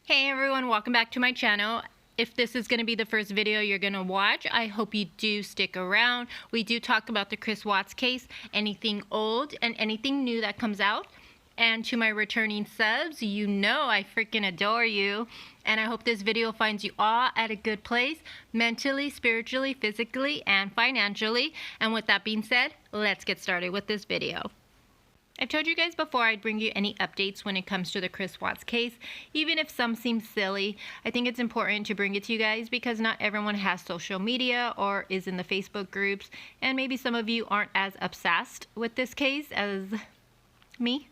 Hey everyone, welcome back to my channel. If this is going to be the first video you're going to watch, I hope you do stick around. We do talk about the Chris Watts case, anything old and anything new that comes out. And to my returning subs, you know I freaking adore you. And I hope this video finds you all at a good place, mentally, spiritually, physically, and financially. And with that being said, let's get started with this video. I've told you guys before I'd bring you any updates when it comes to the Chris Watts case, even if some seem silly. I think it's important to bring it to you guys because not everyone has social media or is in the Facebook groups, and maybe some of you aren't as obsessed with this case as me.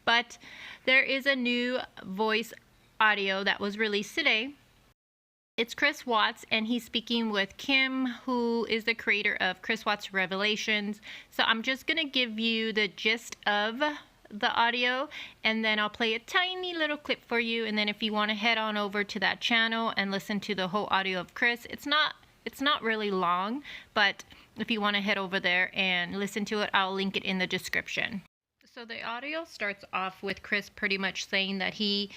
But there is a new voice audio that was released today. It's Chris Watts, and he's speaking with Kim, who is the creator of Chris Watts Revelations. So I'm just going to give you the gist of the audio, and then I'll play a tiny little clip for you. And then if you want to head on over to that channel and listen to the whole audio of Chris, it's not really long, but if you want to head over there and listen to it, I'll link it in the description. So the audio starts off with Chris pretty much saying that he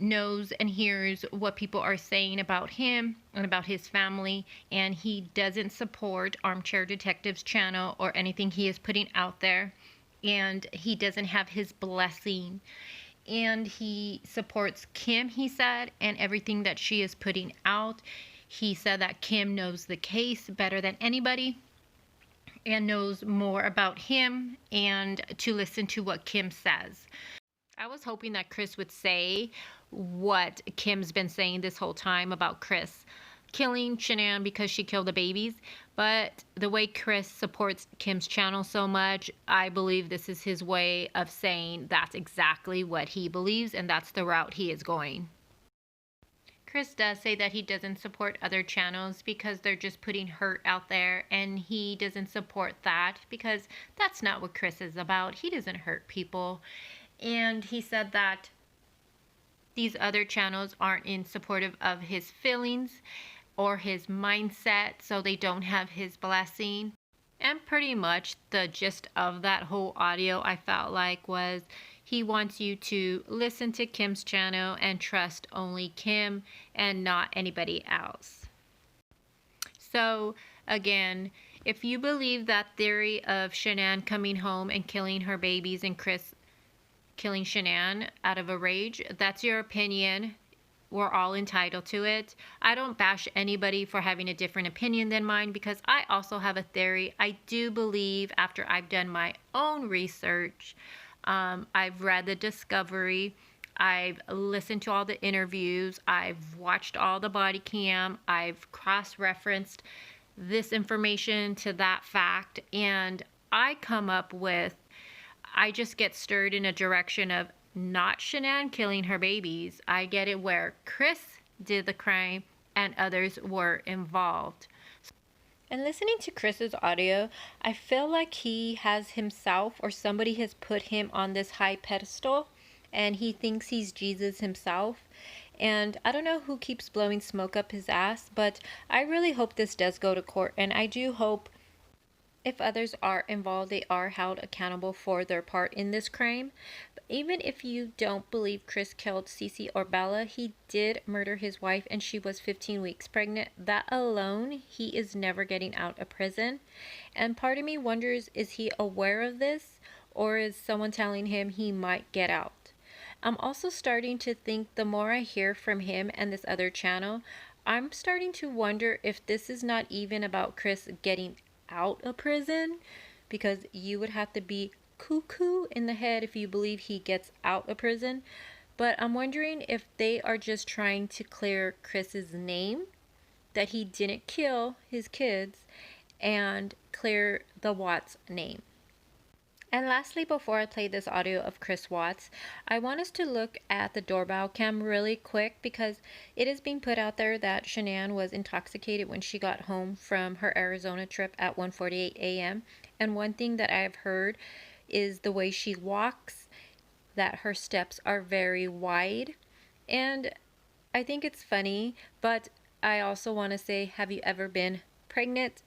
knows and hears what people are saying about him and about his family, and he doesn't support Armchair Detective's channel or anything he is putting out there, and he doesn't have his blessing, and he supports Kim, he said, and everything that she is putting out. He said that Kim knows the case better than anybody and knows more about him, and to listen to what Kim says. I was hoping that Chris would say what Kim's been saying this whole time about Chris killing Shanann because she killed the babies. But the way Chris supports Kim's channel so much, I believe this is his way of saying that's exactly what he believes, and that's the route he is going. Chris does say that he doesn't support other channels because they're just putting hurt out there, and he doesn't support that because that's not what Chris is about. He doesn't hurt people. And he said that these other channels aren't in supportive of his feelings or his mindset, so they don't have his blessing. And pretty much the gist of that whole audio, I felt like, was he wants you to listen to Kim's channel and trust only Kim and not anybody else. So again, if you believe that theory of Shanann coming home and killing her babies and Chris killing Shanann out of a rage, that's your opinion. We're all entitled to it. I don't bash anybody for having a different opinion than mine because I also have a theory. I do believe, after I've done my own research, I've read the discovery, I've listened to all the interviews, I've watched all the body cam, I've cross-referenced this information to that fact, and I come up with, I just get stirred in a direction of not Shanann killing her babies. I get it where Chris did the crime and others were involved. And listening to Chris's audio, I feel like he has himself, or somebody has put him on this high pedestal, and he thinks he's Jesus himself. And I don't know who keeps blowing smoke up his ass, but I really hope this does go to court, and I do hope if others are involved, they are held accountable for their part in this crime. But even if you don't believe Chris killed Cece or Bella, he did murder his wife and she was 15 weeks pregnant. That alone, he is never getting out of prison. And part of me wonders, is he aware of this, or is someone telling him he might get out? I'm also starting to think, the more I hear from him and this other channel, I'm starting to wonder if this is not even about Chris getting out of prison, because you would have to be cuckoo in the head if you believe he gets out of prison. But I'm wondering if they are just trying to clear Chris's name, that he didn't kill his kids, and clear the Watts name. And lastly, before I play this audio of Chris Watts, I want us to look at the doorbell cam really quick, because it is being put out there that Shanann was intoxicated when she got home from her Arizona trip at 1:48 a.m. And one thing that I've heard is the way she walks, that her steps are very wide. And I think it's funny, but I also want to say, have you ever been pregnant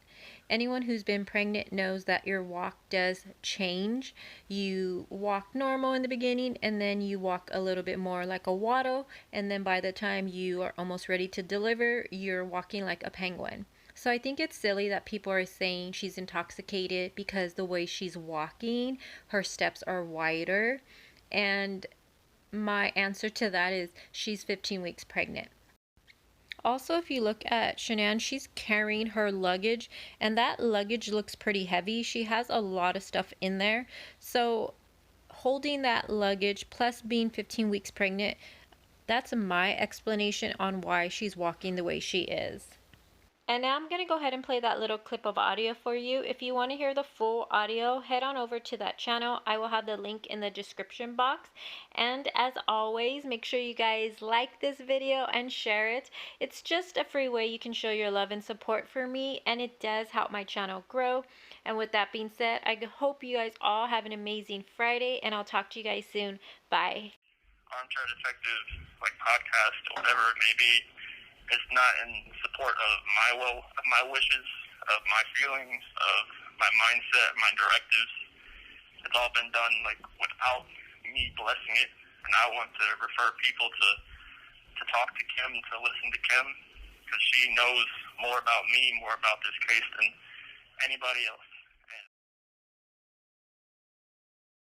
Anyone who's been pregnant knows that your walk does change. You walk normal in the beginning, and then you walk a little bit more like a waddle, and then by the time you are almost ready to deliver, you're walking like a penguin. So I think it's silly that people are saying she's intoxicated because the way she's walking, her steps are wider. And my answer to that is she's 15 weeks pregnant. Also, if you look at Shanann, she's carrying her luggage, and that luggage looks pretty heavy. She has a lot of stuff in there. So holding that luggage plus being 15 weeks pregnant, that's my explanation on why she's walking the way she is. And now I'm going to go ahead and play that little clip of audio for you. If you want to hear the full audio, head on over to that channel. I will have the link in the description box. And as always, make sure you guys like this video and share it. It's just a free way you can show your love and support for me, and it does help my channel grow. And with that being said, I hope you guys all have an amazing Friday, and I'll talk to you guys soon. Bye. Armchair Detective, podcast, or whatever it may be. It's not in support of my will, of my wishes, of my feelings, of my mindset, my directives. It's all been done without me blessing it, and I want to refer people to talk to Kim, to listen to Kim, because she knows more about me, more about this case than anybody else.